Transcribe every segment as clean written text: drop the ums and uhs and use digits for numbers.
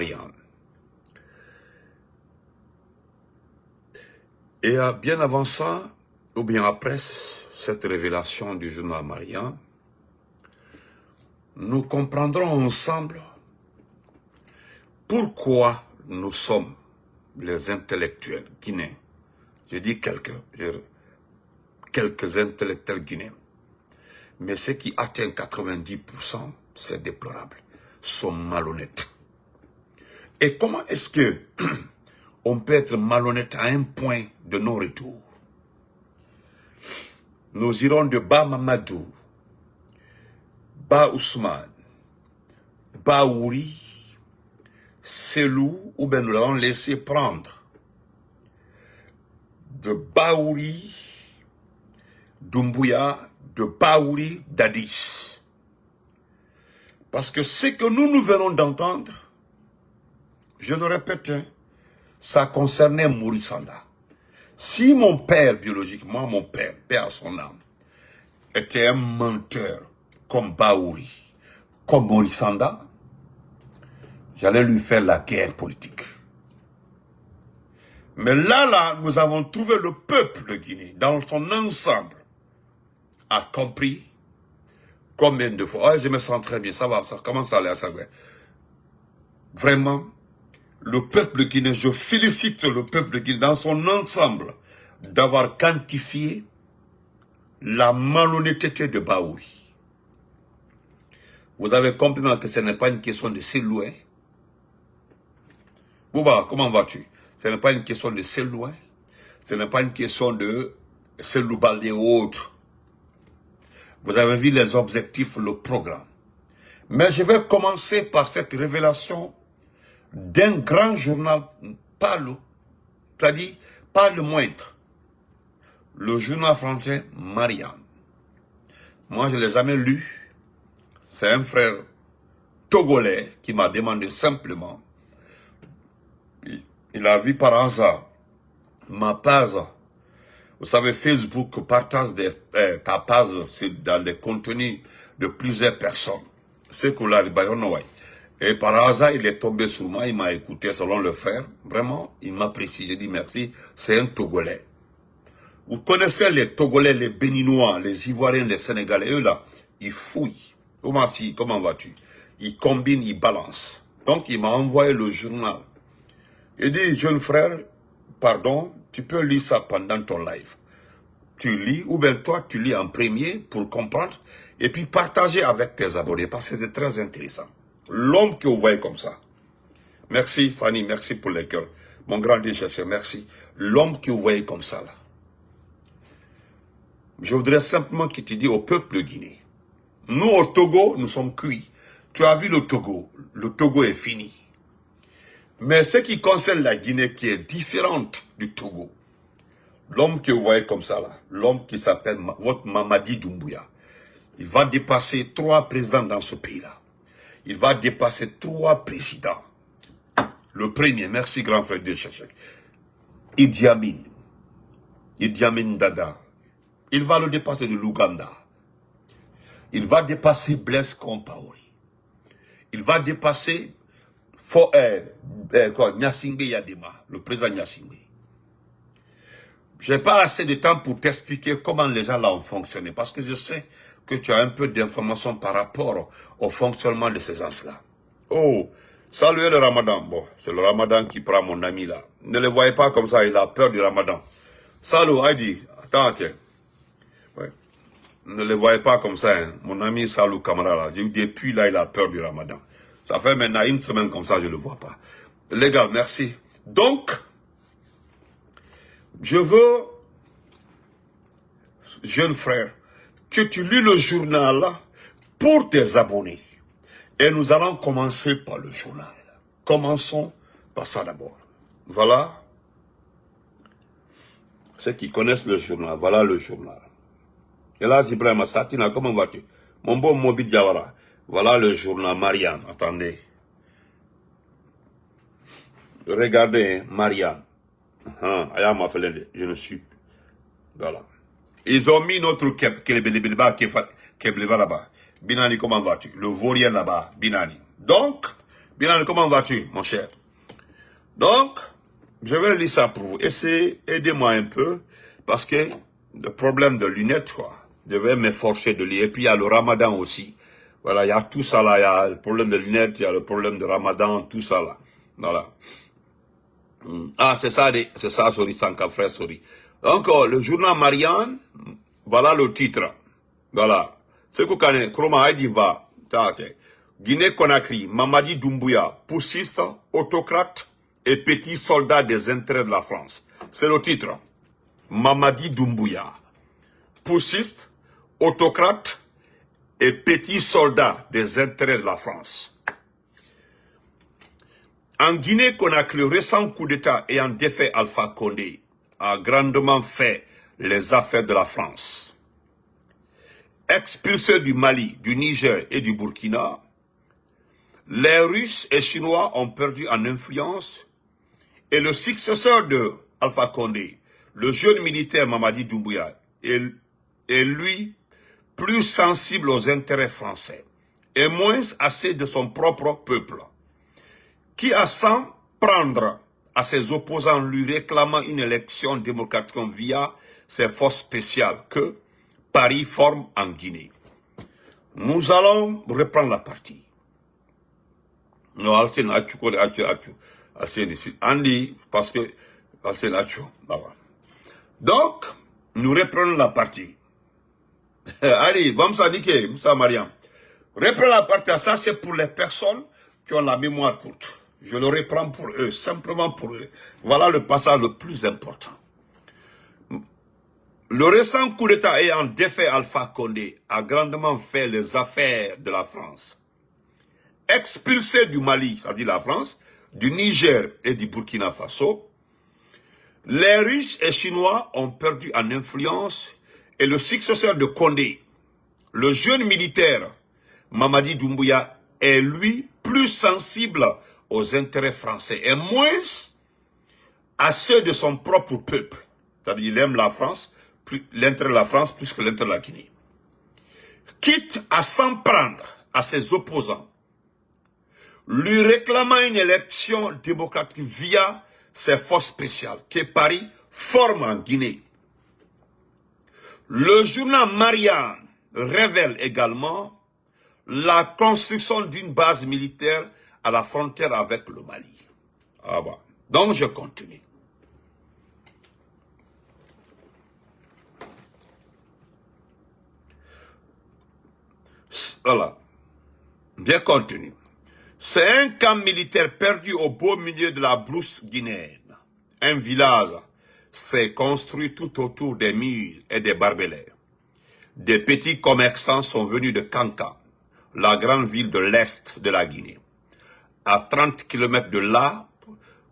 Marianne. Et bien avant ça, ou bien après cette révélation du journal Marianne, nous comprendrons ensemble pourquoi nous sommes les intellectuels guinéens. Je dis quelques intellectuels guinéens. Mais ceux qui atteignent 90%, c'est déplorable, sont malhonnêtes. Et comment est-ce que on peut être malhonnête à un point de non-retour? Nous irons de Ba Mamadou, Ba Ousmane, Ba Ouri, Selou, ou bien nous l'avons laissé prendre. De Ba Ouri, Doumbouya, de Ba Ouri, Dadis. Parce que ce que nous venons d'entendre, je le répète, ça concernait Mourisanda. Si mon père biologique, moi mon père, père à son âme, était un menteur comme Ba Ouri, comme Mourisanda, j'allais lui faire la guerre politique. Mais là, nous avons trouvé le peuple de Guinée, dans son ensemble, a compris combien de fois. Oh, je me sens très bien, ça va, ça commence à aller à ça. Vraiment, le peuple guinéen, je félicite le peuple guinéen dans son ensemble d'avoir quantifié la malhonnêteté de Ba Ouri. Vous avez compris que ce n'est pas une question de Selouin. Bouba, comment vas-tu? Ce n'est pas une question de Selouin. Ce n'est pas une question de Seloubal et autres. Vous avez vu les objectifs, le programme. Mais je vais commencer par cette révélation d'un grand journal, pas le moindre. Le journal français Marianne. Moi, je ne l'ai jamais lu. C'est un frère togolais qui m'a demandé simplement. Il a vu par hasard ma page. Vous savez, Facebook partage ta page dans les contenus de plusieurs personnes. C'est que là, et par hasard, il est tombé sur moi, il m'a écouté selon le frère. Vraiment, il m'apprécie. J'ai dit merci, c'est un Togolais. Vous connaissez les Togolais, les Béninois, les Ivoiriens, les Sénégalais. Eux là, ils fouillent. Comment vas-tu? Ils combinent, ils balancent. Donc, il m'a envoyé le journal. Il dit, jeune frère, pardon, tu peux lire ça pendant ton live. Tu lis, ou bien toi, tu lis en premier pour comprendre, et puis partager avec tes abonnés, parce que c'est très intéressant. L'homme que vous voyez comme ça. Merci Fanny, merci pour les cœurs. Mon grand chercheur, merci. L'homme que vous voyez comme ça là. Je voudrais simplement qu'il te dise au peuple guinéen. Nous au Togo, nous sommes cuits. Tu as vu le Togo est fini. Mais ce qui concerne la Guinée qui est différente du Togo, l'homme que vous voyez comme ça là, l'homme qui s'appelle votre Mamadi Doumbouya, il va dépasser 3 présidents dans ce pays-là. Il va dépasser 3 présidents. Le premier, merci grand frère de Chachak, Idi Amin Dada. Il va le dépasser de l'Ouganda. Il va dépasser Blaise Compaoré. Il va dépasser Gnassingbé Yadema, le président Gnassingbé. Je n'ai pas assez de temps pour t'expliquer comment les gens là ont fonctionné, parce que je sais que tu as un peu d'informations par rapport au fonctionnement de ces gens-là. Oh, saluez le Ramadan. Bon, c'est le Ramadan qui prend mon ami là. Ne le voyez pas comme ça, il a peur du Ramadan. Salut, Heidi. Attends, tiens. Ouais. Ne le voyez pas comme ça, hein. Mon ami Salou Kamara là. Depuis là, il a peur du Ramadan. Ça fait maintenant 1 semaine comme ça, je ne le vois pas. Les gars, merci. Donc, je veux, jeune frère, que tu lis le journal là pour tes abonnés. Et nous allons commencer par le journal. Commençons par ça d'abord. Voilà. Ceux qui connaissent le journal, voilà le journal. Et là, Ibrahim Satina, comment vas-tu? Mon bon Mobi Diawara. Voilà le journal Marianne. Attendez. Regardez, Marianne. Je ne suis. Voilà. Ils ont mis notre Kebleba là-bas. Binani, comment vas-tu? Le vaurien là-bas, Binani. Donc, Bilal, comment vas-tu, mon cher? Donc, je vais lire ça pour vous. Essayez, aidez-moi un peu, parce que le problème de lunettes, quoi. Je vais m'efforcer de lire. Et puis, il y a le ramadan aussi. Voilà, il y a tout ça là. Il y a le problème de lunettes, il y a le problème de ramadan, tout ça là. Voilà. Ah, c'est ça, sorry, Sanka, frère, sorry. Donc, le journal Marianne, voilà le titre. Voilà. C'est que quand Kroma Aïdiva, Guinée-Conakry, Mamadi Doumbouya, poussiste, autocrate et petit soldat des intérêts de la France. C'est le titre. Mamadi Doumbouya, poussiste, autocrate et petit soldat des intérêts de la France. En Guinée-Conakry, le récent coup d'État ayant défait Alpha Condé a grandement fait les affaires de la France. Expulsés du Mali, du Niger et du Burkina, les Russes et Chinois ont perdu en influence et le successeur de Alpha Condé, le jeune militaire Mamadi Doumbouya, est lui plus sensible aux intérêts français et moins assez de son propre peuple, qui a sans prendre à ses opposants lui réclamant une élection démocratique via ses forces spéciales que Paris forme en Guinée. Nous allons reprendre la partie. Non, Alcine Achu, Alcine ici. Andy, parce que Alcine Achu. Donc, nous reprenons la partie. Allez, vamos a dire Moussa Mariam. Reprenons la partie. Ça, c'est pour les personnes qui ont la mémoire courte. Je le reprends pour eux, simplement pour eux. Voilà le passage le plus important. Le récent coup d'État ayant défait Alpha Condé a grandement fait les affaires de la France. Expulsé du Mali, c'est-à-dire la France, du Niger et du Burkina Faso, les Russes et Chinois ont perdu en influence et le successeur de Condé, le jeune militaire Mamadi Doumbouya, est lui plus sensible aux intérêts français et moins à ceux de son propre peuple. C'est-à-dire il aime la France, l'intérêt de la France plus que l'intérêt de la Guinée. Quitte à s'en prendre à ses opposants, lui réclamant une élection démocratique via ses forces spéciales que Paris forme en Guinée. Le journal Marianne révèle également la construction d'une base militaire à la frontière avec le Mali. Ah bah. Donc je continue. Voilà. Bien continue. C'est un camp militaire perdu au beau milieu de la brousse guinéenne. Un village s'est construit tout autour des murs et des barbelés. Des petits commerçants sont venus de Kanka, la grande ville de l'Est de la Guinée, à 30 km de là,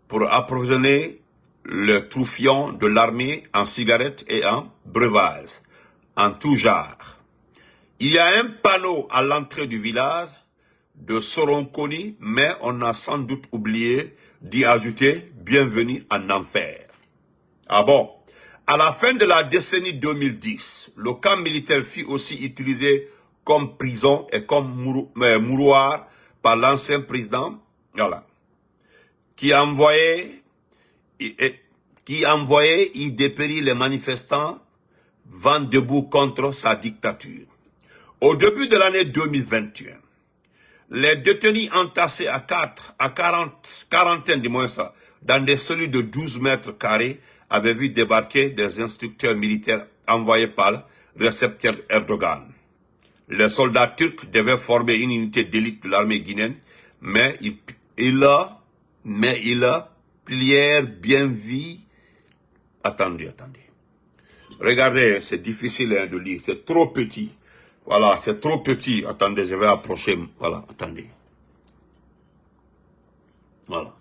pour approvisionner le troufion de l'armée en cigarettes et en breuvages, en tout genre. Il y a un panneau à l'entrée du village de Soronconi, mais on a sans doute oublié d'y ajouter « Bienvenue en enfer ». Ah bon? À la fin de la décennie 2010, le camp militaire fut aussi utilisé comme prison et comme mouroir par l'ancien président, voilà, qui envoyait y dépérir les manifestants vent debout contre sa dictature. Au début de l'année 2021, les détenus entassés à quarantaine du moins ça, dans des cellules de 12 mètres carrés, avaient vu débarquer des instructeurs militaires envoyés par le Recep Erdogan. Les soldats turcs devaient former une unité d'élite de l'armée guinéenne, mais il a plié bien vite. Attendez. Regardez, c'est difficile de lire, c'est trop petit. Voilà, c'est trop petit. Attendez, je vais approcher. Voilà, attendez. Voilà.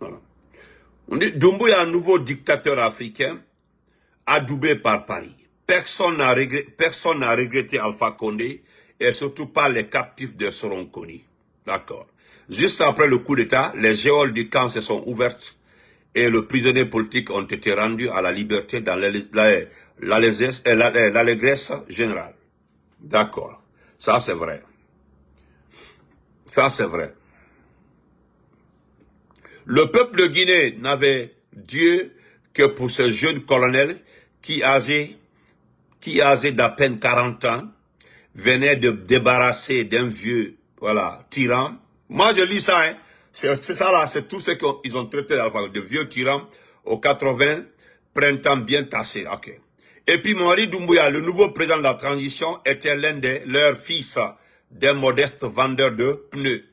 Voilà. On dit, Doumbouya, un nouveau dictateur africain, adoubé par Paris. Personne n'a regretté Alpha Condé, et surtout pas les captifs de Soronconi. D'accord. Juste après le coup d'État, les geôles du camp se sont ouvertes et les prisonniers politiques ont été rendus à la liberté dans l'allégresse générale. D'accord. Ça, c'est vrai. Ça, c'est vrai. Le peuple de Guinée n'avait Dieu que pour ce jeune colonel qui, âgé d'à peine 40 ans, venait de débarrasser d'un vieux, voilà, tyran. Moi, je lis ça, hein. C'est ça là, c'est tout ce qu'ils ont traité de vieux tyrans aux 80 printemps bien tassés. Ok. Et puis Mamadi Doumbouya, le nouveau président de la transition, était l'un de leurs fils d'un modeste vendeur de pneus.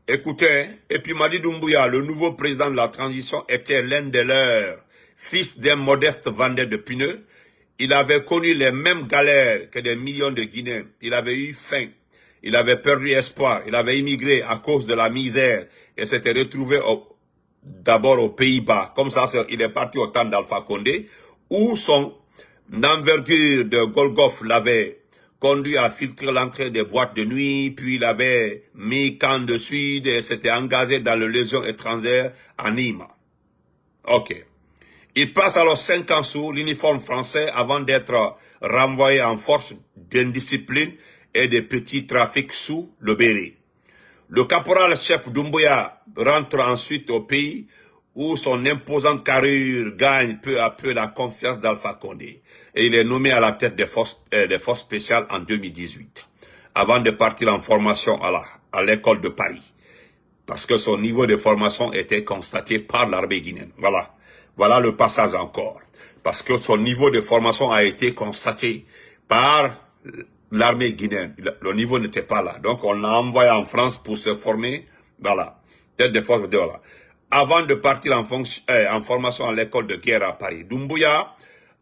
Écoutez, hein, et puis Mamadi Doumbouya, le nouveau président de la transition, était l'un de leurs fils d'un modeste vendeur de pneus. Il avait connu les mêmes galères que des millions de Guinéens. Il avait eu faim. Il avait perdu espoir. Il avait immigré à cause de la misère et s'était retrouvé d'abord aux Pays-Bas. Comme ça, il est parti au temps d'Alpha Condé, où son envergure de Golgoth l'avait conduit à filtrer l'entrée des boîtes de nuit, puis il avait mis camp de Sud et s'était engagé dans la Légion étrangère à Nîmes. Ok. Il passe alors 5 ans sous l'uniforme français avant d'être renvoyé en force d'indiscipline et de petits trafics sous le béret. Le caporal-chef Doumbouya rentre ensuite au pays où son imposante carrure gagne peu à peu la confiance d'Alpha Condé. Et il est nommé à la tête des forces spéciales en 2018, avant de partir en formation à l'école de Paris. Parce que son niveau de formation était constaté par l'armée guinéenne. Voilà. Voilà le passage encore. Parce que son niveau de formation a été constaté par l'armée guinéenne. Le niveau n'était pas là. Donc, on l'a envoyé en France pour se former. Voilà. Tête de force, voilà. Avant de partir en formation à l'école de guerre à Paris. Doumbouya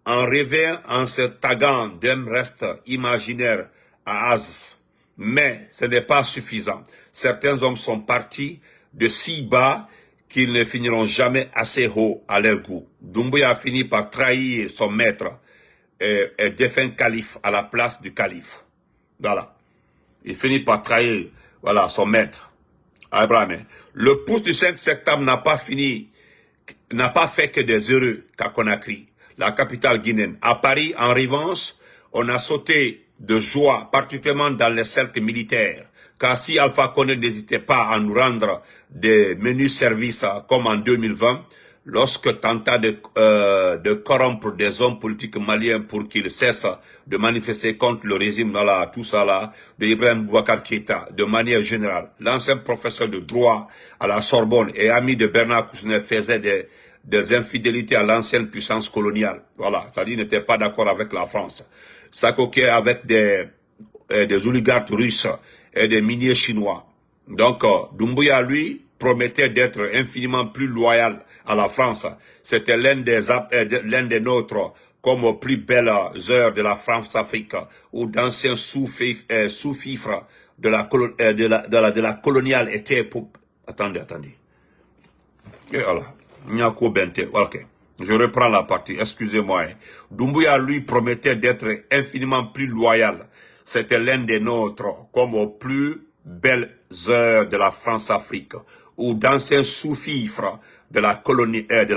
en revient en se taguant d'un reste imaginaire à Az. Mais ce n'est pas suffisant. Certains hommes sont partis de si bas qu'ils ne finiront jamais assez haut à leur goût. Doumbouya a fini par trahir son maître et défunt calife à la place du calife. Voilà. Il finit par trahir, voilà, son maître. Abraham. Le pouce du 5 septembre n'a pas fait que des heureux qu'à Conakry, la capitale guinéenne. À Paris, en revanche, on a sauté de joie, particulièrement dans les cercles militaires. Car si Alpha Condé n'hésitait pas à nous rendre des menus services comme en 2020, lorsque tenta de corrompre des hommes politiques maliens pour qu'ils cessent de manifester contre le régime, tout ça là, de Ibrahim Boubacar Keïta, de manière générale, l'ancien professeur de droit à la Sorbonne et ami de Bernard Kouchner faisait des infidélités à l'ancienne puissance coloniale. Voilà, c'est-à-dire n'était pas d'accord avec la France. Ça coquait avec des oligarques russes et des miniers chinois. Donc, Doumbouya, lui, promettait d'être infiniment plus loyal à la France. C'était l'un des nôtres, comme aux plus belles heures de la France-Afrique, ou d'anciens sous-fifres de la coloniale étaient pour... Attendez. Et voilà. Nyako Bente, ok. Je reprends la partie, excusez-moi. Doumbouya, lui, promettait d'être infiniment plus loyal. C'était l'un des nôtres, comme aux plus belles heures de la France-Afrique, où d'anciens sous-fifres de la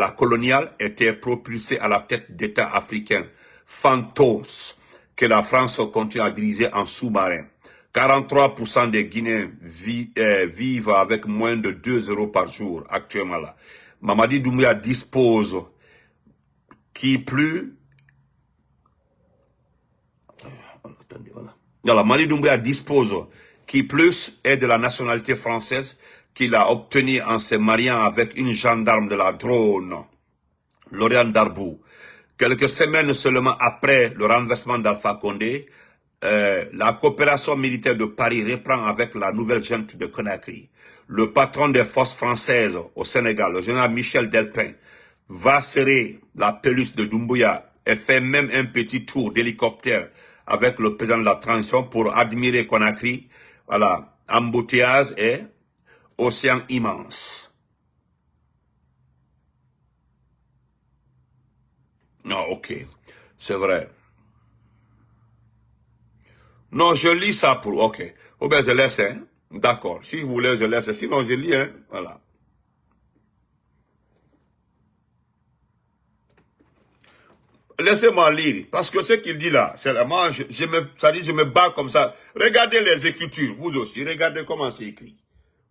coloniale étaient propulsés à la tête d'États africains, fantos, que la France continue à diriger en sous-marin. 43% des Guinéens vivent avec moins de 2 euros par jour actuellement là. Mamadi Doumbouya dispose Mamadi Doumbouya dispose qui plus est de la nationalité française qu'il a obtenue en se mariant avec une gendarme de la Drône, Lauriane Darbou. Quelques semaines seulement après le renversement d'Alpha Condé, la coopération militaire de Paris reprend avec la nouvelle junte de Conakry. Le patron des forces françaises au Sénégal, le général Michel Delpin, va serrer la peluche de Doumbouya et fait même un petit tour d'hélicoptère avec le président de la transition pour admirer Conakry. Voilà, embouteillage et océan immense. Non, ok, c'est vrai. Non, je lis ça pour... Ok. Ou bien je laisse, hein. D'accord. Si vous voulez, je laisse. Sinon, je lis, hein. Voilà. Laissez-moi lire, parce que ce qu'il dit là, c'est moi, ça dit, je me bats comme ça. Regardez les écritures, vous aussi, regardez comment c'est écrit.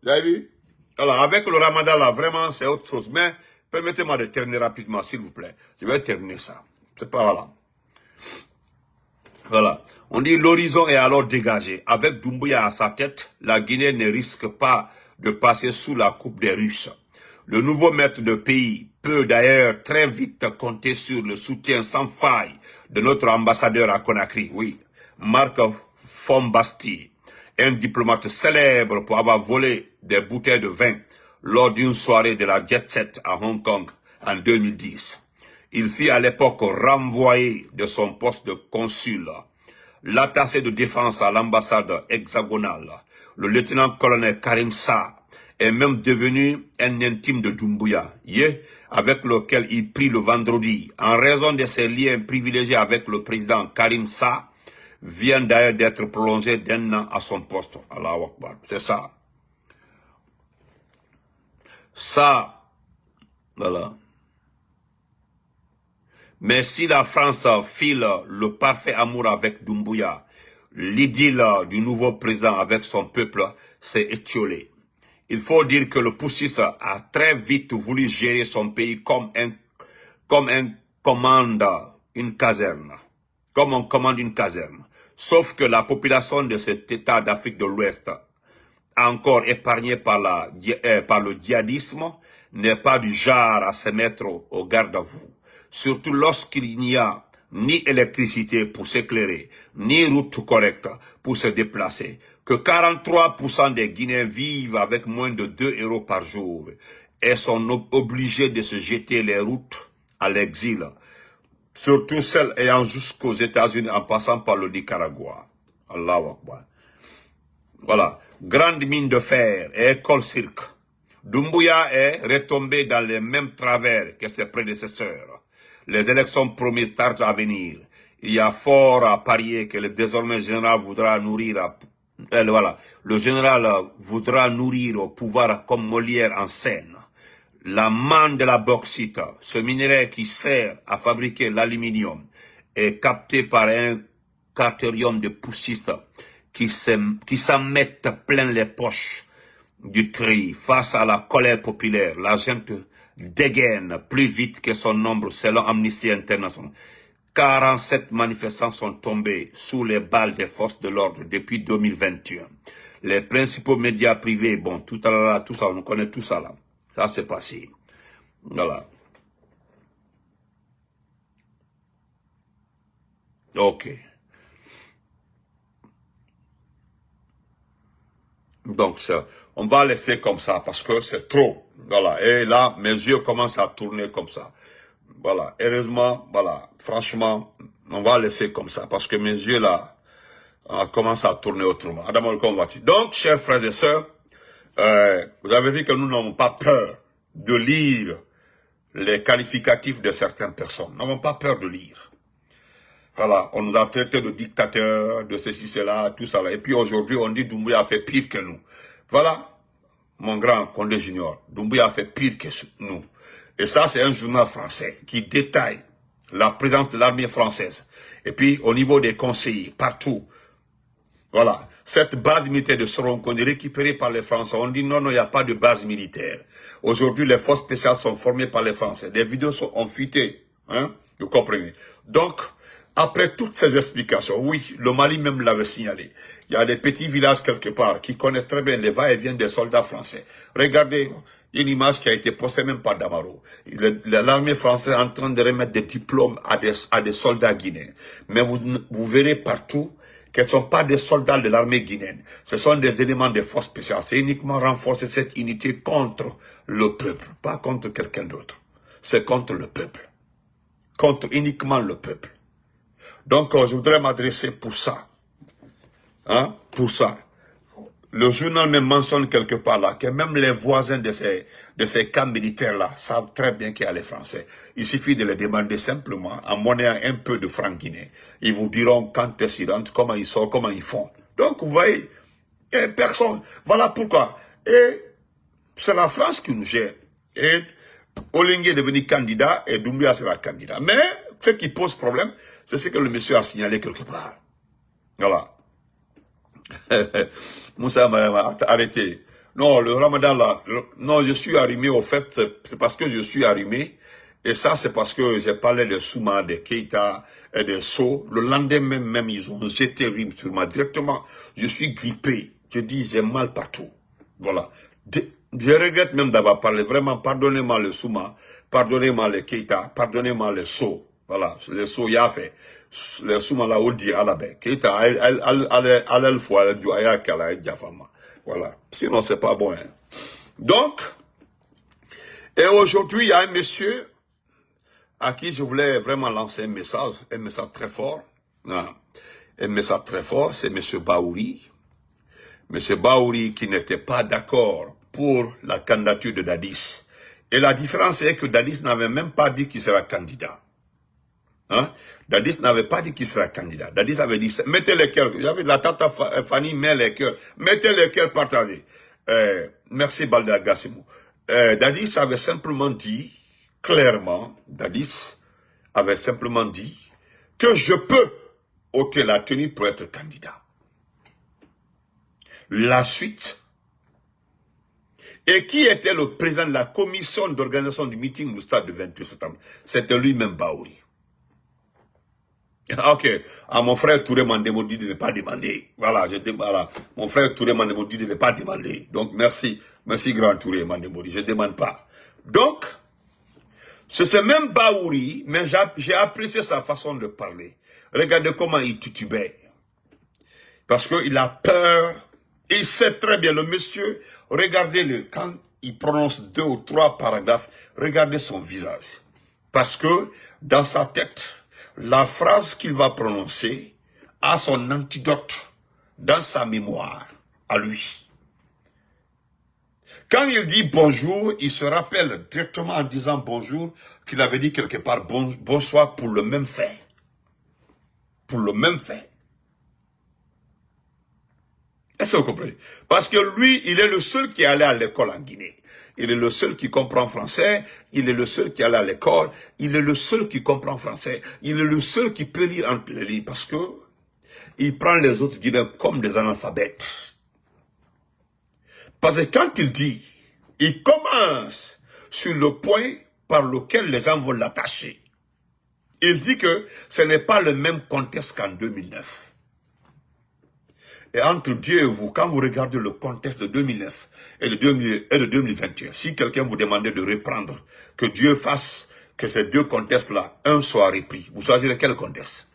Vous avez vu? Alors, avec le ramadan là, vraiment, c'est autre chose. Mais, permettez-moi de terminer rapidement, s'il vous plaît. Je vais terminer ça. C'est pas voilà. Voilà. On dit l'horizon est alors dégagé. Avec Doumbouya à sa tête, la Guinée ne risque pas de passer sous la coupe des Russes. Le nouveau maître de pays peut d'ailleurs très vite compter sur le soutien sans faille de notre ambassadeur à Conakry, oui, Marc Fombasti, un diplomate célèbre pour avoir volé des bouteilles de vin lors d'une soirée de la Jet Set à Hong Kong en 2010. Il fut à l'époque renvoyé de son poste de consul. L'attaché de défense à l'ambassade hexagonale, le lieutenant-colonel Karim Sa, est même devenu un intime de Doumbouya, avec lequel il prit le vendredi, en raison de ses liens privilégiés avec le président Karim Sa, vient d'ailleurs d'être prolongé d'1 an à son poste. Allahu Akbar, c'est ça. Ça, voilà. Mais si la France file le parfait amour avec Doumbouya, l'idylle du nouveau président avec son peuple s'est étiolée. Il faut dire que le poussiste a très vite voulu gérer son pays comme un commande une caserne. Comme on commande une caserne. Sauf que la population de cet état d'Afrique de l'Ouest, encore épargnée par le djihadisme, n'est pas du genre à se mettre au garde-à-vous. Surtout lorsqu'il n'y a ni électricité pour s'éclairer, ni route correcte pour se déplacer, que 43% des Guinéens vivent avec moins de 2 € par jour et sont obligés de se jeter les routes à l'exil, surtout celles ayant jusqu'aux États-Unis en passant par le Nicaragua. Allahu Akbar. Voilà. Grande mine de fer et école cirque. Doumbouya est retombé dans les mêmes travers que ses prédécesseurs. Les élections promises tardent à venir. Il y a fort à parier que le désormais général voudra nourrir le général voudra nourrir au pouvoir comme Molière en scène. La manne de la bauxite, ce minerai qui sert à fabriquer l'aluminium, est capté par un carterium de poussistes qui s'en mettent plein les poches du tri. Face à la colère populaire, la gente dégaine plus vite que son nombre selon Amnesty International. 47 manifestants sont tombés sous les balles des forces de l'ordre depuis 2021. Les principaux médias privés, bon, tout ça, on connaît tout ça là. Ça c'est passé. Voilà. Ok. Donc, on va laisser comme ça parce que c'est trop. Voilà. Et là, mes yeux commencent à tourner comme ça. Voilà. Heureusement, voilà. Franchement, on va laisser comme ça parce que mes yeux là commencent à tourner autrement. Donc, chers frères et sœurs, vous avez vu que nous n'avons pas peur de lire les qualificatifs de certaines personnes. Nous n'avons pas peur de lire. Voilà, on nous a traité de dictateurs, de ceci, cela, tout ça. Et puis aujourd'hui, on dit Doumbouya a fait pire que nous. Voilà, mon grand Condé Junior, Doumbouya a fait pire que nous. Et ça, c'est un journal français qui détaille la présence de l'armée française. Et puis, au niveau des conseillers, partout. Voilà, cette base militaire de Soronko est récupérée par les Français. On dit non, il n'y a pas de base militaire. Aujourd'hui, les forces spéciales sont formées par les Français. Des vidéos ont fuité, hein, vous comprenez. Donc, après toutes ces explications, oui, le Mali même l'avait signalé. Il y a des petits villages quelque part qui connaissent très bien les va-et-vient des soldats français. Regardez une image qui a été postée même par Damaro. L'armée française est en train de remettre des diplômes à des soldats guinéens. Mais vous verrez partout qu'elles ne sont pas des soldats de l'armée guinéenne. Ce sont des éléments des forces spéciales. C'est uniquement renforcer cette unité contre le peuple, pas contre quelqu'un d'autre. C'est contre le peuple. Contre uniquement le peuple. Donc, je voudrais m'adresser pour ça. Hein, pour ça. Le journal me mentionne quelque part là que même les voisins de ces camps militaires-là savent très bien qu'il y a les Français. Il suffit de les demander simplement en monnayant un peu de francs guinéens. Ils vous diront quand ils rentrent, comment ils sortent, comment ils font. Donc, vous voyez, personne. Voilà pourquoi. Et c'est la France qui nous gère. Et Olingue est devenu candidat et Doumbouya sera candidat. Mais Ce qui pose problème, c'est ce que le monsieur a signalé quelque part. Voilà. Moussa Marama, arrêtez. Non, le ramadan là, non, je suis arrimé au fait, c'est parce que je suis arrimé. Et ça, c'est parce que j'ai parlé de Souma, de Keita et de So. Le lendemain même, ils ont jeté rime sur moi directement. Je suis grippé. Je dis, j'ai mal partout. Voilà. Je regrette même d'avoir parlé. Vraiment, pardonnez-moi le Souma, pardonnez-moi le Keita, pardonnez-moi le So. Voilà, le So, il y a fait. Le Souma là, on dit à la baie. Keita, elle fois, elle dit, voilà. Sinon, c'est pas bon. Hein. Donc, et aujourd'hui, il y a un monsieur à qui je voulais vraiment lancer un message très fort. Ah, un message très fort, c'est monsieur Baouri. Monsieur Baouri qui n'était pas d'accord pour la candidature de Dadis. Et la différence est que Dadis n'avait même pas dit qu'il sera candidat. Hein? Dadis n'avait pas dit qu'il sera candidat. Dadis avait dit, mettez les cœurs. J'avais la tata Fanny, met les cœurs. Mettez les cœurs partagés. Merci Balda Gassimou. Dadis avait simplement dit, clairement, Dadis avait simplement dit que je peux ôter la tenue pour être candidat. La suite. Et qui était le président de la commission d'organisation du meeting au stade du 28 septembre? C'était lui-même Baouri. Ok, mon frère Touré Mandemo dit de ne pas demander. Voilà, voilà. Mon frère Touré Mandemo dit de ne pas demander. Donc merci grand Touré Mandemo, je ne demande pas. Donc, c'est ce même Baouri, mais j'ai apprécié sa façon de parler. Regardez comment il titubait. Parce qu'il a peur. Il sait très bien, le monsieur, regardez-le, quand il prononce 2 ou 3 paragraphes, regardez son visage. Parce que, dans sa tête, la phrase qu'il va prononcer a son antidote dans sa mémoire, à lui. Quand il dit bonjour, il se rappelle directement en disant bonjour qu'il avait dit quelque part bonsoir pour le même fait. Pour le même fait. Est-ce que vous comprenez? Parce que lui, il est le seul qui est allé à l'école en Guinée. Il est le seul qui comprend français. Il est le seul qui est allé à l'école. Il est le seul qui comprend français. Il est le seul qui peut lire entre les lignes parce que il prend les autres Guinéens comme des analphabètes. Parce que quand il dit, il commence sur le point par lequel les gens vont l'attacher. Il dit que ce n'est pas le même contexte qu'en 2009. Et entre Dieu et vous, quand vous regardez le contexte de 2009 et de 2021, si quelqu'un vous demandait de reprendre, que Dieu fasse que ces deux contextes-là, un soit repris, vous choisirez quel contexte?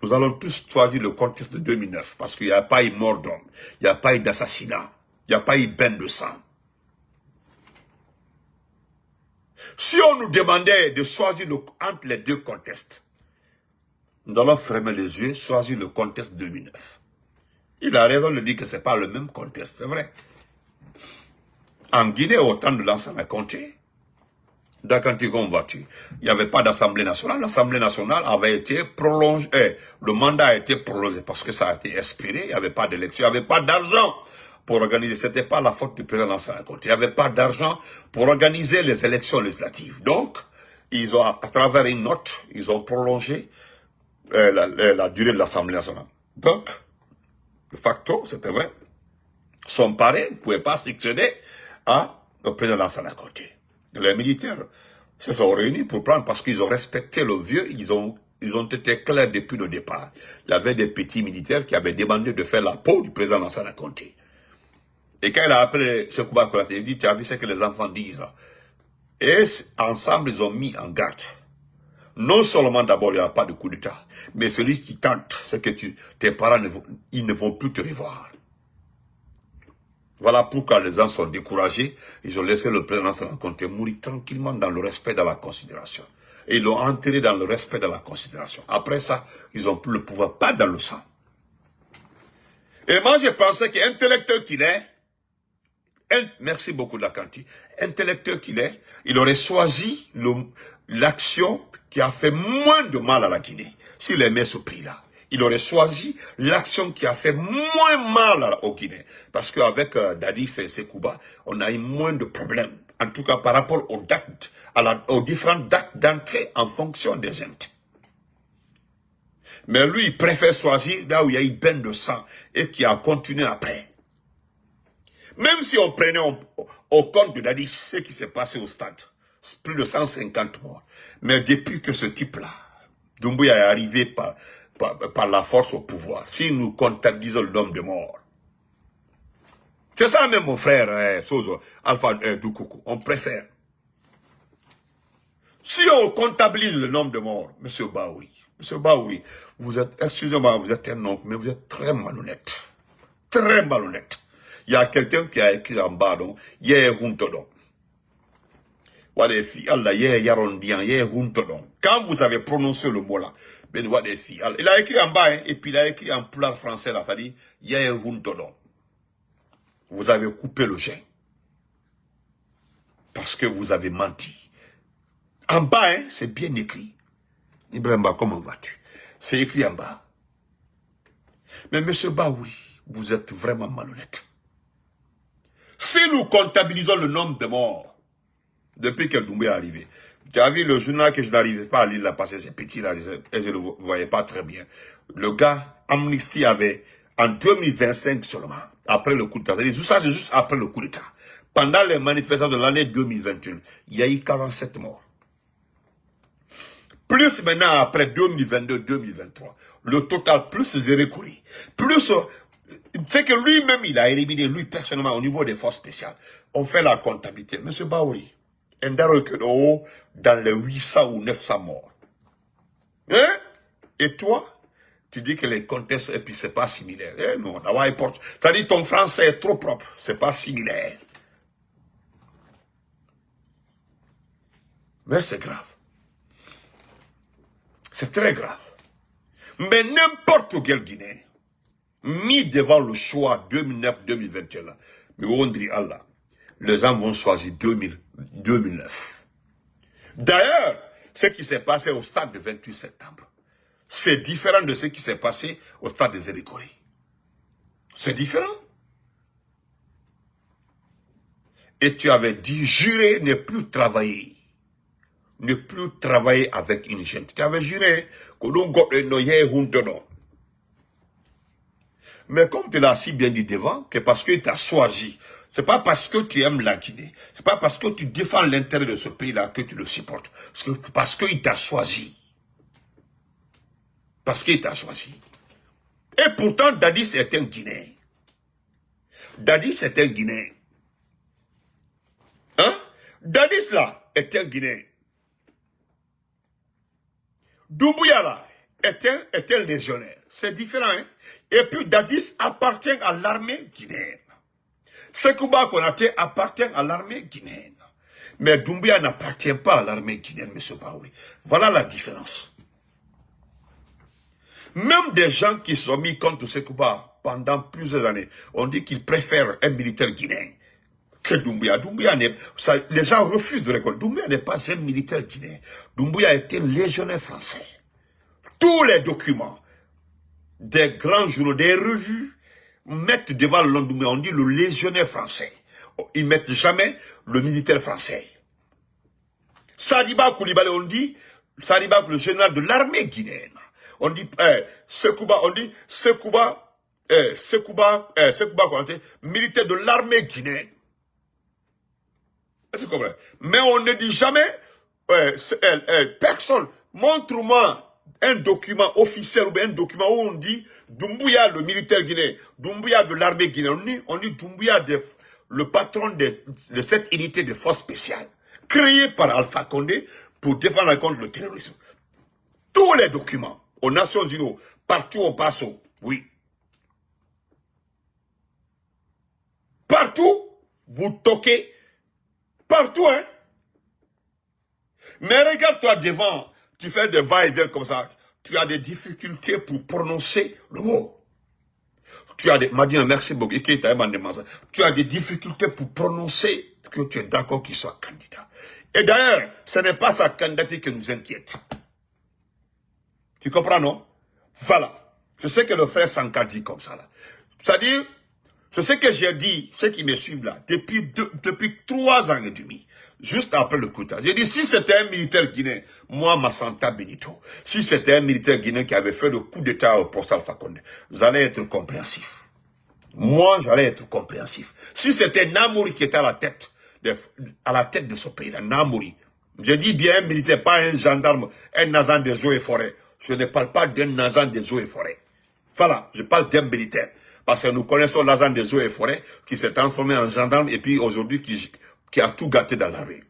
Nous allons tous choisir le contexte de 2009, parce qu'il n'y a pas eu mort d'homme, il n'y a pas eu d'assassinat, il n'y a pas eu bain de sang. Si on nous demandait de choisir entre les deux contextes, nous allons fermer les yeux, choisir le contexte 2009. Il a raison de dire que ce n'est pas le même contexte, c'est vrai. En Guinée, au temps de l'Ansana Conté, dans Cantigon voiture, il n'y avait pas d'Assemblée nationale. L'Assemblée nationale avait été prolongée, le mandat a été prolongé parce que ça a été expiré, il n'y avait pas d'élection, il n'y avait pas d'argent pour organiser. Ce n'était pas la faute du président l'Ansana Conté. Il n'y avait pas d'argent pour organiser les élections législatives. Donc, ils ont, à travers une note, ils ont prolongé la durée de l'Assemblée nationale. Donc, de facto, c'était vrai. Son parrain ne pouvait pas succéder à le président Lansana Conté. Les militaires se sont réunis pour prendre, parce qu'ils ont respecté le vieux, ils ont été clairs depuis le départ. Il y avait des petits militaires qui avaient demandé de faire la peau du président Lansana Conté. Et quand il a appelé ce combat Konaté, il dit, tu as vu ce que les enfants disent. Et ensemble, ils ont mis en garde. Non seulement d'abord, il n'y a pas de coup d'État, mais celui qui tente, c'est que tes parents, ils ne vont plus te revoir. Voilà pourquoi les gens sont découragés. Ils ont laissé le président Lansana Conté mourir tranquillement dans le respect, dans la considération. Et ils l'ont enterré dans le respect, dans la considération. Après ça, ils n'ont plus le pouvoir, pas dans le sang. Et moi, je pensais qu'intellectuel qu'il est, merci beaucoup Lakanti, intellectuel qu'il est, il aurait choisi l'action qui a fait moins de mal à la Guinée, s'il aimait ce pays-là. Il aurait choisi l'action qui a fait moins mal au Guinée. Parce qu'avec Dadis et Sekouba, on a eu moins de problèmes En tout cas, par rapport aux dates, aux différentes dates d'entrée en fonction des Indes. Mais lui, il préfère choisir là où il y a une bain de sang et qui a continué après. Même si on prenait au compte de Dadis ce qui s'est passé au stade, plus de 150 morts. Mais depuis que ce type-là, Doumbouya est arrivé par la force au pouvoir, si nous comptabilisons le nombre de morts, c'est ça même mon frère, Sozo, Alpha Doukoukou, on préfère. Si on comptabilise le nombre de morts, Monsieur Baouri, vous êtes, excusez-moi, vous êtes un homme, mais vous êtes très malhonnête. Très malhonnête. Il y a quelqu'un qui a écrit en bas, donc, quand vous avez prononcé le mot là, il a écrit en bas, hein, et puis il a écrit en plat français là, ça dit, vous avez coupé le chien. Parce que vous avez menti. En bas, hein, c'est bien écrit. Ibrahima, comment vas-tu? C'est écrit en bas. Mais monsieur Baouri, vous êtes vraiment malhonnête. Si nous comptabilisons le nombre de morts depuis que Doumbouya est arrivé, tu as vu le journal que je n'arrivais pas à lire là parce que c'est petit là et je ne le voyais pas très bien. Le gars, Amnesty avait en 2025 seulement, après le coup d'État, ça c'est juste après le coup d'État. Pendant les manifestations de l'année 2021, il y a eu 47 morts. Plus maintenant après 2022-2023, le total plus Zérékouri, plus c'est que lui-même il a éliminé, lui personnellement au niveau des forces spéciales. On fait la comptabilité. Monsieur Baouri, dans les 800 ou 900 morts. Hein? Et toi, tu dis que les contextes, et puis c'est pas similaire. Eh non, c'est-à-dire ton français est trop propre, c'est pas similaire. Mais c'est grave. C'est très grave. Mais n'importe quel Guinéen, mis devant le choix 2009-2021, mais on dit Allah, les gens vont choisir 2009. D'ailleurs, ce qui s'est passé au stade du 28 septembre, c'est différent de ce qui s'est passé au stade des Zérékouri. C'est différent. Et tu avais dit, jurer ne plus travailler. Ne plus travailler avec une gente. Tu avais juré que l'on goûte. Mais comme tu l'as si bien dit devant, que parce que tu as choisi, c'est pas parce que tu aimes la Guinée, c'est pas parce que tu défends l'intérêt de ce pays-là que tu le supportes. Parce qu'il t'a choisi. Parce qu'il t'a choisi. Et pourtant, Dadis est un Guinéen. Dadis est un Guinéen. Hein? Dadis là est un Guinéen. Doumbouya là est un légionnaire. C'est différent, hein? Et puis Dadis appartient à l'armée guinéenne. Sekouba Konaté appartient à l'armée guinéenne. Mais Doumbouya n'appartient pas à l'armée guinéenne, M. Baouri. Voilà la différence. Même des gens qui sont mis contre Sekouba pendant plusieurs années, on dit qu'ils préfèrent un militaire guinéen que Doumbouya. Les gens refusent de reconnaître. Doumbouya n'est pas un militaire guinéen. Doumbouya était un légionnaire français. Tous les documents des grands journaux, des revues, mettent devant le nom de Doumbouya, on dit le légionnaire français. Ils mettent jamais le militaire français. Sadiba Koulibaly, on dit, Sadiba, le général de l'armée guinéenne. On dit, Sekouba, militaire de l'armée guinéenne. Est-ce que vous comprenez? Mais on ne dit jamais, personne, montre-moi un document officiel ou un document où on dit Doumbouya, le militaire guinéen, Doumbouya de l'armée guinéenne. On dit Doumbouya, le patron de cette unité de force spéciale, créée par Alpha Condé pour défendre contre le terrorisme. Tous les documents, aux Nations Unies, partout au Passo, oui. Partout, vous toquez, partout, hein. Mais regarde-toi devant, tu fais des va-et-vient comme ça, tu as des difficultés pour prononcer le mot. Tu as des, Madina, merci beaucoup, tu as des difficultés pour prononcer que tu es d'accord qu'il soit candidat. Et d'ailleurs, ce n'est pas sa candidature qui nous inquiète. Tu comprends, non? Voilà. Je sais que le frère Sanka dit comme ça, là. C'est-à-dire, C'est ce que j'ai dit, ceux qui me suivent là, depuis 3 ans et demi, juste après le coup d'État. J'ai dit, si c'était un militaire guinéen, moi, Massanta Benito, si c'était un militaire guinéen qui avait fait le coup d'État au poste Alpha Condé, j'allais être compréhensif. Moi, j'allais être compréhensif. Si c'était Namouri qui était à la tête de ce pays-là, Namouri, je dis bien un militaire, pas un gendarme, un agent des eaux et forêts. Je ne parle pas d'un agent des eaux et forêts. Voilà, je parle d'un militaire. Parce que nous connaissons l'agent des eaux et forêts qui s'est transformé en gendarme et puis aujourd'hui qui a tout gâté dans l'armée.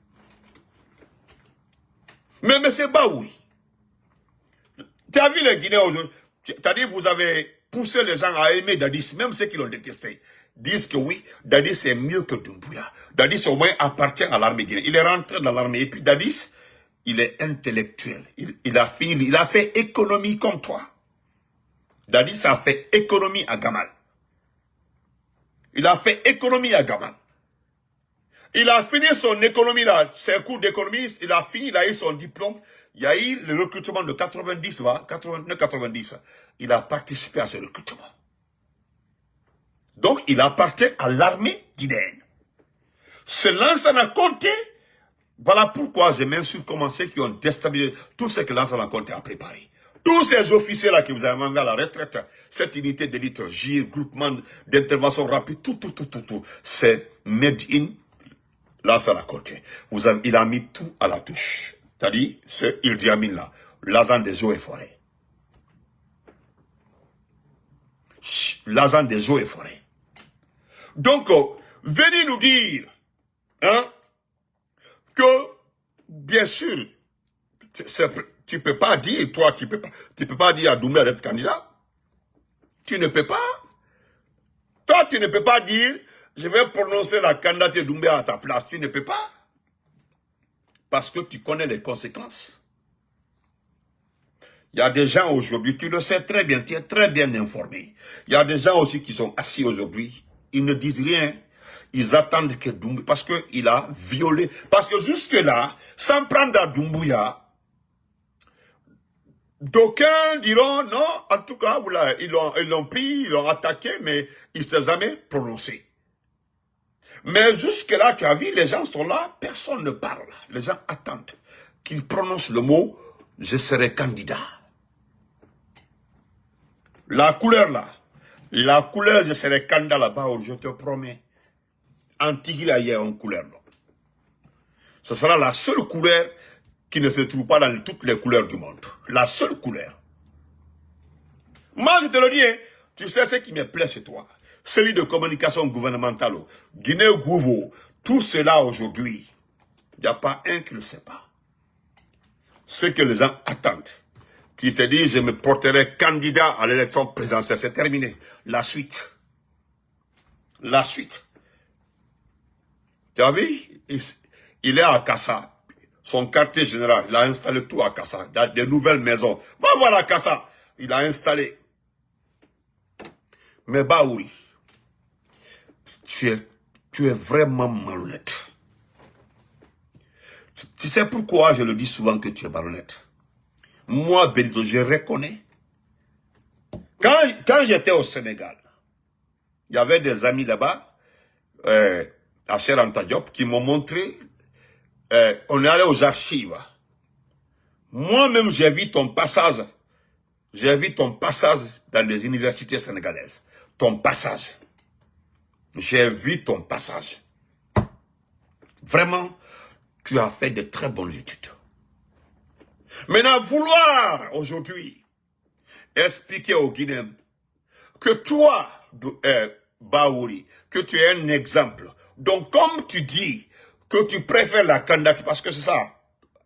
Mais M. Baoui, tu as vu les Guinéens aujourd'hui, c'est-à-dire vous avez poussé les gens à aimer Dadis, même ceux qui l'ont détesté, disent que oui, Dadis est mieux que Doumbouya. Dadis au moins appartient à l'armée guinéenne. Il est rentré dans l'armée et puis Dadis, il est intellectuel. Il a fait économie comme toi. Dadis a fait économie à Gamal. Il a fait économie à Gamal. Il a fini son économie là, ses cours d'économie, il a fini, il a eu son diplôme. Il y a eu le recrutement de 89-90. Il a participé à ce recrutement. Donc, il appartient à l'armée guinéenne. Ce Lansana Conté, voilà pourquoi je m'insulte comment ceux qui ont déstabilisé tout ce que Lansana Conté a préparé. Tous ces officiers-là qui vous avez envoyé à la retraite, cette unité d'élite, GIR, groupement d'intervention rapide, tout, c'est made in Lansana Conté. Il a mis tout à la touche. C'est-à-dire, c'est Idi Amin là, l'agent des eaux et forêts. L'agent des eaux et forêts. Donc, venez nous dire, hein, que, bien sûr, tu peux pas dire, toi, tu peux pas dire à Doumbouya d'être candidat. Tu ne peux pas. Toi, tu ne peux pas dire, je vais prononcer la candidature de Doumbouya à ta place. Tu ne peux pas. Parce que tu connais les conséquences. Il y a des gens aujourd'hui, tu le sais très bien, tu es très bien informé. Il y a des gens aussi qui sont assis aujourd'hui, ils ne disent rien. Ils attendent que Doumbouya, parce qu'il a violé. Parce que jusque-là, sans prendre à Doumbouya, d'aucuns diront non, en tout cas, voilà, ils l'ont pris, ils l'ont attaqué, mais il ne s'est jamais prononcé. Mais jusque-là, tu as vu, les gens sont là, personne ne parle. Les gens attendent qu'il prononce le mot « je serai candidat ». La couleur là, la couleur « je serai candidat » là-bas, je te promets, Antigua, il y a une couleur là. Ce sera la seule couleur qui ne se trouve pas dans toutes les couleurs du monde. La seule couleur. Moi, je te le dis, hein, tu sais ce qui me plaît chez toi. Celui de communication gouvernementale, Guinée-Gouvo, tout cela aujourd'hui, il n'y a pas un qui ne le sait pas. Ce que les gens attendent, qui se disent, je me porterai candidat à l'élection présidentielle, c'est terminé. La suite. La suite. Tu as vu? Il est à Kassa. Son quartier général, il a installé tout à Kassa. Il y a des nouvelles maisons. Va voir à Kassa. Il a installé. Mais Baoui, tu es vraiment malhonnête. Tu sais pourquoi je le dis souvent que tu es malhonnête? Moi, Benito, je reconnais. Quand j'étais au Sénégal, il y avait des amis là-bas, à Cheikh Anta Diop, qui m'ont montré, on est allé aux archives. Moi-même, j'ai vu ton passage. J'ai vu ton passage dans les universités sénégalaises. Ton passage. J'ai vu ton passage. Vraiment, tu as fait de très bonnes études. Maintenant, vouloir aujourd'hui expliquer aux Guinéens que toi, Baouri, que tu es un exemple. Donc, comme tu dis que tu préfères la candidature, parce que c'est ça,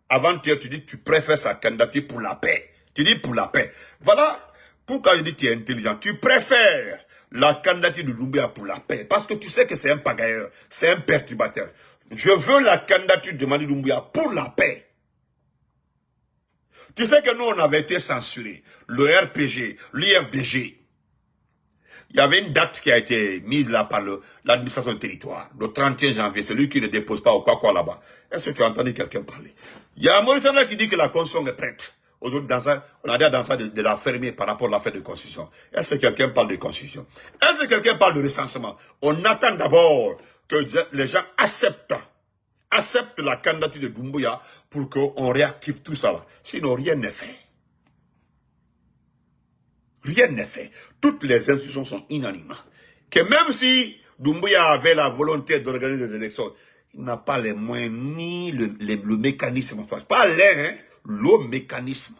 avant-hier, tu dis que tu préfères sa candidature pour la paix. Tu dis pour la paix. Voilà pourquoi je dis que tu es intelligent. Tu préfères la candidature de Doumbouya pour la paix. Parce que tu sais que c'est un pagailleur, c'est un perturbateur. Je veux la candidature de Mamadi Doumbouya pour la paix. Tu sais que nous, on avait été censurés. Le RPG, l'IFDG. Il y avait une date qui a été mise là par l'administration du territoire. Le 31 janvier, celui qui ne dépose pas au quoi là-bas. Est-ce que tu as entendu quelqu'un parler? Il y a un Maurice qui dit que la constitution est prête. aujourd'hui, on a dit dans ça de la fermer par rapport à l'affaire de constitution. Est-ce que quelqu'un parle de constitution? Est-ce que quelqu'un parle de recensement? On attend d'abord que les gens acceptent la candidature de Doumbouya pour qu'on réactive tout ça là. Sinon, rien n'est fait. Rien n'est fait. Toutes les institutions sont inanimes. Que même si Doumbouya avait la volonté d'organiser des élections, il n'a pas les moyens ni le mécanisme. Pas l'air, hein, le mécanisme.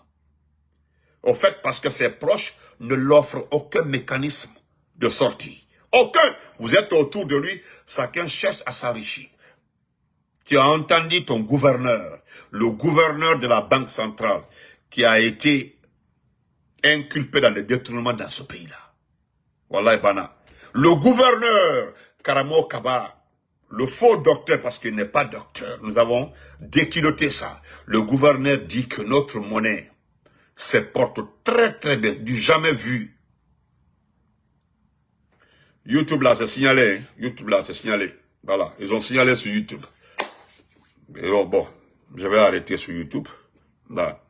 Au fait, parce que ses proches ne l'offrent aucun mécanisme de sortie. Aucun. Vous êtes autour de lui, chacun cherche à s'enrichir. Tu as entendu ton gouverneur, le gouverneur de la Banque centrale, qui a été inculpé dans le détournement dans ce pays-là. Wallahi Bana. Le gouverneur Karamo Kaba, le faux docteur, parce qu'il n'est pas docteur, nous avons déculotté ça. Le gouverneur dit que notre monnaie se porte très très bien, du jamais vu. YouTube là, c'est signalé. YouTube là, c'est signalé. Voilà, ils ont signalé sur YouTube. Et oh, bon, je vais arrêter sur YouTube. Là.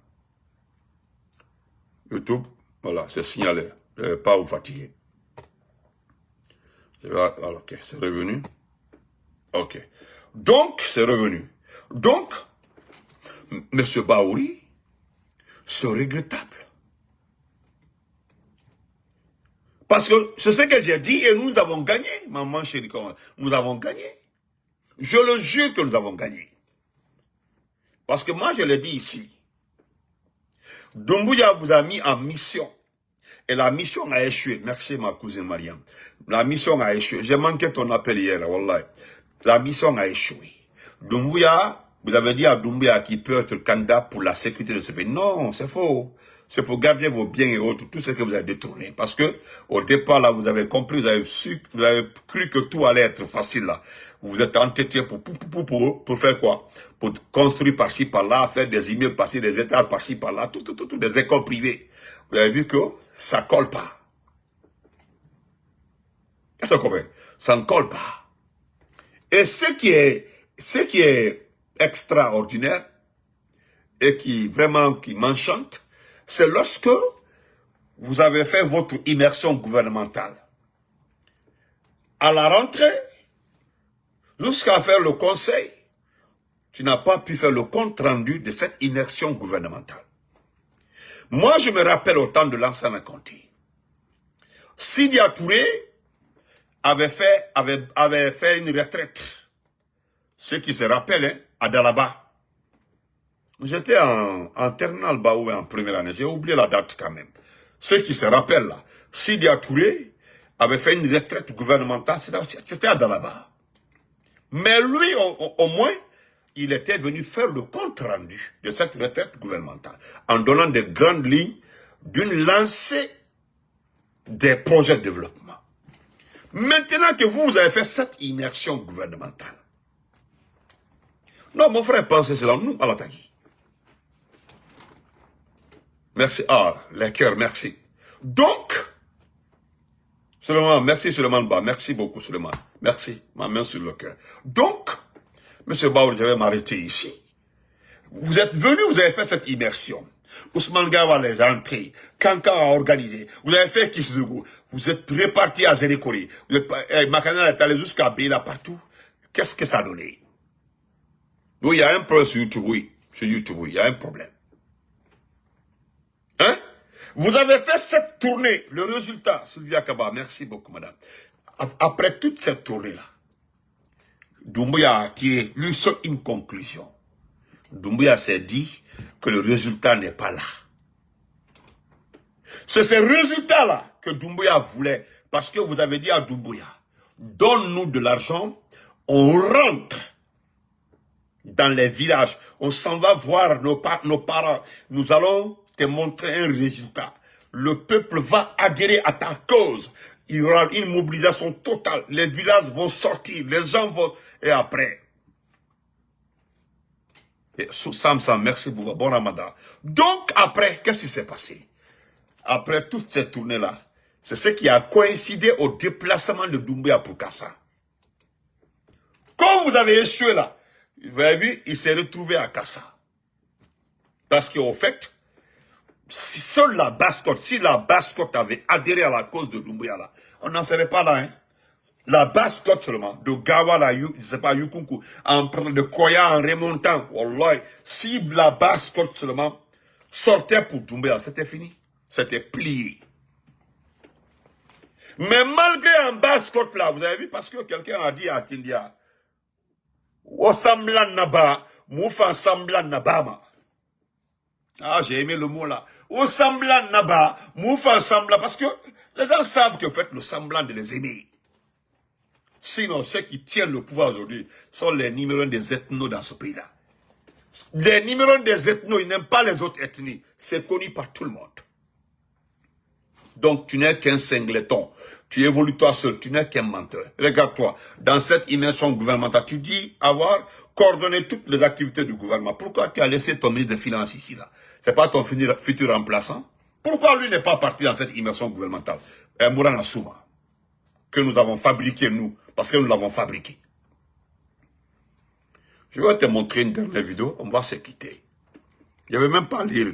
YouTube, voilà, c'est signalé. Je ne vais pas vous fatiguer. Alors, ok, c'est revenu. Ok. Donc, c'est revenu. Donc, M. Baouri, c'est regrettable. Parce que c'est ce que j'ai dit et nous avons gagné. Maman chérie, nous avons gagné. Je le jure que nous avons gagné. Parce que moi, je l'ai dit ici. Doumbouya vous a mis en mission. Et la mission a échoué. Merci ma cousine Mariam. La mission a échoué. J'ai manqué ton appel hier, wallah. La mission a échoué. Doumbouya, vous avez dit à Doumbouya qu'il peut être candidat pour la sécurité de ce pays. Non, c'est faux. C'est pour garder vos biens et autres, tout ce que vous avez détourné. Parce que, au départ, là, vous avez compris, vous avez cru que tout allait être facile, là. Vous êtes entêté pour faire quoi? Pour construire par-ci, par-là, faire des immeubles par-ci, des étages par-ci, par-là, tout, des écoles privées. Vous avez vu que ça colle pas. Qu'est-ce que vous comprenez? Ça ne colle pas. Et ce qui est extraordinaire, et qui m'enchante, c'est lorsque vous avez fait votre immersion gouvernementale. À la rentrée, jusqu'à faire le conseil, tu n'as pas pu faire le compte rendu de cette immersion gouvernementale. Moi, je me rappelle au temps de l'ancien Conté. Sidia Touré avait fait une retraite. Ceux qui se rappellent, hein, à Dalaba. J'étais en terminale Baou en première année. J'ai oublié la date quand même. Ceux qui se rappellent là, Sidia Touré avait fait une retraite gouvernementale. C'était à Dalaba. Mais lui, au moins, il était venu faire le compte rendu de cette retraite gouvernementale en donnant des grandes lignes d'une lancée des projets de développement. Maintenant que vous avez fait cette immersion gouvernementale, non, mon frère, pensez cela, nous, à l'attaque. Merci. Ah, les cœurs, merci. Donc, Suleiman, merci Suleiman Ba, merci beaucoup Suleiman. Merci, ma main sur le cœur. Donc, M. Baouri, je vais m'arrêter ici. Vous êtes venu, vous avez fait cette immersion. Ousmane Gawa les rentré, Kanka a organisé, vous avez fait Kisdougou, vous êtes répartis à Zérékori, Makana est allé jusqu'à Béla partout. Qu'est-ce que ça a donné? Oui, il y a un problème sur YouTube, oui. Sur YouTube, oui, il y a un problème. Hein? Vous avez fait cette tournée, le résultat, Sylvia Kaba, merci beaucoup madame. Après toute cette tournée-là, Doumbouya a tiré lui seul une conclusion. Doumbouya s'est dit que le résultat n'est pas là. C'est ce résultat-là que Doumbouya voulait, parce que vous avez dit à Doumbouya, donne-nous de l'argent, on rentre dans les villages, on s'en va voir nos parents, nous allons te montrer un résultat. Le peuple va adhérer à ta cause. Il y aura une mobilisation totale. Les villages vont sortir, les gens vont... Et après... Et Samsam, merci beaucoup, bon ramadan. Donc après, qu'est-ce qui s'est passé? Après toute cette tournée-là, c'est ce qui a coïncidé au déplacement de Doumbouya pour Kassa. Quand vous avez échoué là, vous avez vu, il s'est retrouvé à Kassa. Parce qu'au fait, Si seule la Basse-Côte, si la Basse-Côte avait adhéré à la cause de Doumbouya, là, on n'en serait pas là, hein. La Basse-Côte seulement, de Gawala, je sais pas, Yukunku, en prenant de Koya, en remontant, wallahi, si la Basse-Côte seulement sortait pour Doumbouya, c'était fini. C'était plié. Mais malgré en Basse-Côte là, vous avez vu, parce que quelqu'un a dit à Kindia, Wasamblan Naba, Moufa Samblan Nabama. Ah, j'ai aimé le mot là. Wasamblan Naba, Moufa Samblan, parce que les gens savent que vous faites le semblant de les aimer. Sinon, ceux qui tiennent le pouvoir aujourd'hui sont les numéros 1 des ethnos dans ce pays-là. Les numéros 1 des ethnos, ils n'aiment pas les autres ethnies. C'est connu par tout le monde. Donc, tu n'es qu'un singleton. Tu évolues toi seul. Tu n'es qu'un menteur. Regarde-toi. Dans cette immersion gouvernementale, tu dis avoir coordonné toutes les activités du gouvernement. Pourquoi tu as laissé ton ministre des Finances ici, là? C'est pas ton futur remplaçant? Pourquoi lui n'est pas parti dans cette immersion gouvernementale? Mourana Souma, que nous avons fabriqué, nous, parce que nous l'avons fabriqué. Je vais te montrer une dernière vidéo, on va se quitter. Je ne vais même pas lire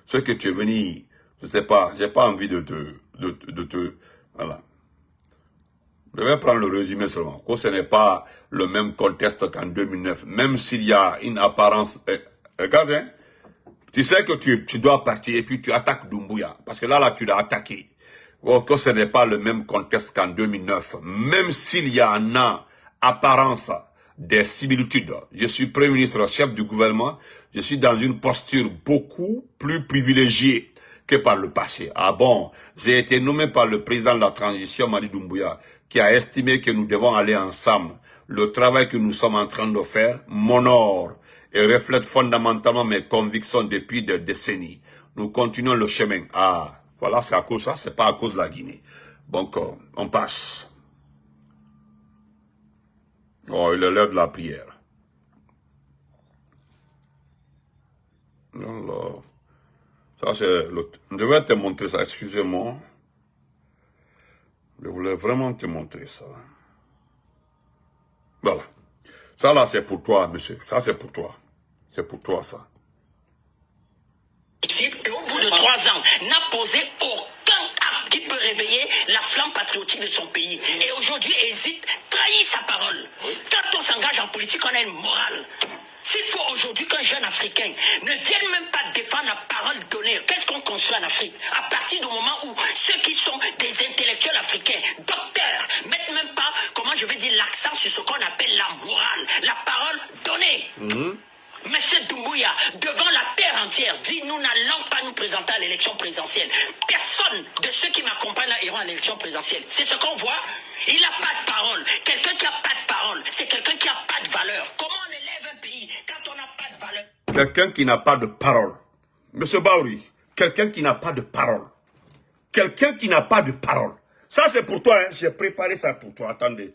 ce que tu es venu, je ne sais pas, j'ai pas envie de te, voilà. Je vais prendre le résumé seulement, que ce n'est pas le même contexte qu'en 2009, même s'il y a une apparence, regarde, hein, tu sais que tu dois partir et puis tu attaques Doumbouya, parce que là, tu l'as attaqué. Que ce n'est pas le même contexte qu'en 2009, même s'il y en a apparence des similitudes. Je suis Premier ministre, chef du gouvernement, je suis dans une posture beaucoup plus privilégiée que par le passé. Ah bon, j'ai été nommé par le président de la transition, Mali Doumbouya, qui a estimé que nous devons aller ensemble. Le travail que nous sommes en train de faire m'honore et reflète fondamentalement mes convictions depuis des décennies. Nous continuons le chemin. Ah, voilà, c'est à cause de ça, c'est pas à cause de la Guinée. Donc, on passe. Oh, il est l'heure de la prière. Alors, ça c'est le... Je vais te montrer ça, excusez-moi. Je voulais vraiment te montrer ça. Voilà. Ça là, c'est pour toi, monsieur. Ça, c'est pour toi. C'est pour toi, ça. Et au bout de 3 ans, n'a posé aucun acte qui peut réveiller la flamme patriotique de son pays. Et aujourd'hui, hésite, trahit sa parole. Quand on s'engage en politique, on a une morale. S'il faut aujourd'hui qu'un jeune Africain ne vienne même pas défendre la parole donnée, qu'est-ce qu'on construit en Afrique? À partir du moment où ceux qui sont des intellectuels africains, docteurs, mettent même pas, comment je vais dire, l'accent sur ce qu'on appelle la morale, la parole donnée. Monsieur Doumbouya, devant la terre entière, dit nous n'allons pas nous présenter à l'élection présidentielle. Personne de ceux qui m'accompagnent là iront à l'élection présidentielle. C'est ce qu'on voit. Il n'a pas de parole. Quelqu'un qui n'a pas de parole, c'est quelqu'un qui n'a pas de valeur. Comment on élève un pays quand on n'a pas de valeur? Quelqu'un qui n'a pas de parole. Monsieur Baouri, quelqu'un qui n'a pas de parole. Quelqu'un qui n'a pas de parole. Ça, c'est pour toi, hein. J'ai préparé ça pour toi. Attendez.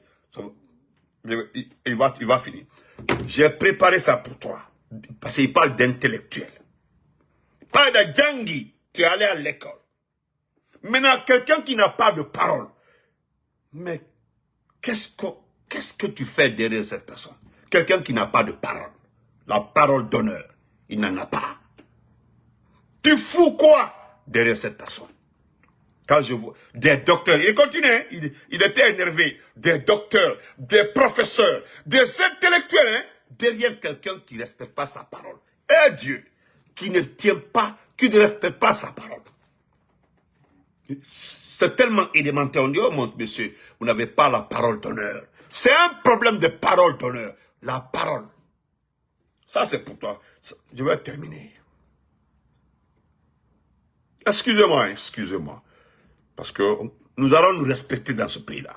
Il va finir. J'ai préparé ça pour toi. Parce qu'il parle d'intellectuel. Pas de Djangui. Tu es allé à l'école. Maintenant, quelqu'un qui n'a pas de parole. Mais qu'est-ce que tu fais derrière cette personne? Quelqu'un qui n'a pas de parole. La parole d'honneur. Il n'en a pas. Tu fous quoi derrière cette personne? Quand je vois des docteurs, il continue, il était énervé. Des docteurs, des professeurs, des intellectuels, hein, derrière quelqu'un qui ne respecte pas sa parole. Et Dieu, qui ne tient pas, qui ne respecte pas sa parole. C'est tellement élémentaire. On dit, oh mon monsieur, vous n'avez pas la parole d'honneur. C'est un problème de parole d'honneur. La parole. Ça, c'est pour toi. Je vais terminer. Excusez-moi, excusez-moi. Parce que nous allons nous respecter dans ce pays-là.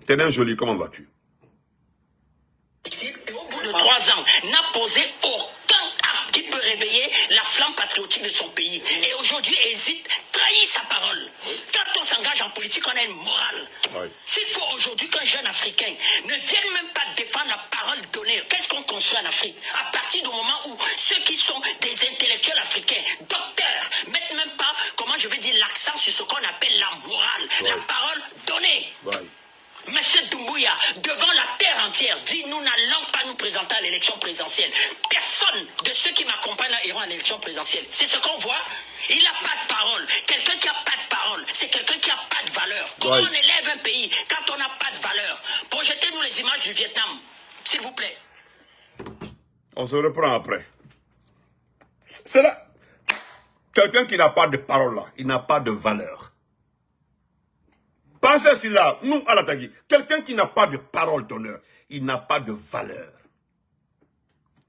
Tenez, joli, comment vas-tu? Et au bout de 3 ans, n'a posé aucun acte qui peut réveiller la flamme patriotique de son pays. Et aujourd'hui, hésite, trahit sa parole. Quand on s'engage en politique, on a une morale. Oui. S'il faut aujourd'hui qu'un jeune Africain ne vienne même pas défendre la parole donnée, qu'est-ce qu'on construit en Afrique? À partir du moment où ceux qui sont des intellectuels africains, docteurs, mettent même pas, comment je vais dire, l'accent sur ce qu'on appelle la morale, oui, la parole donnée. Oui. Monsieur Doumbouya, devant la terre entière, dit nous n'allons pas nous présenter à l'élection présidentielle. Personne de ceux qui m'accompagnent là iront à l'élection présidentielle. C'est ce qu'on voit. Il n'a pas de parole. Quelqu'un qui n'a pas de parole, c'est quelqu'un qui n'a pas de valeur. Comment Ouais. on élève un pays quand on n'a pas de valeur? Projetez-nous les images du Vietnam, s'il vous plaît. On se reprend après. C'est là. Quelqu'un qui n'a pas de parole là, il n'a pas de valeur. Pensez à cela, nous à l'attaque. Quelqu'un qui n'a pas de parole d'honneur, il n'a pas de valeur.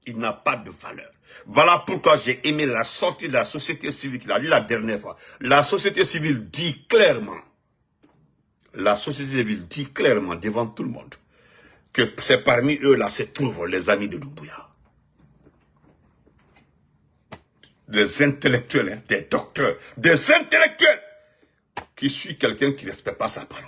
Il n'a pas de valeur. Voilà pourquoi j'ai aimé la sortie de la société civile qu'il a dit la dernière fois. La société civile dit clairement, devant tout le monde, que c'est parmi eux là se trouvent les amis de Doumbouya. Des intellectuels, hein, des docteurs, des intellectuels qui suivent quelqu'un qui ne respecte pas sa parole.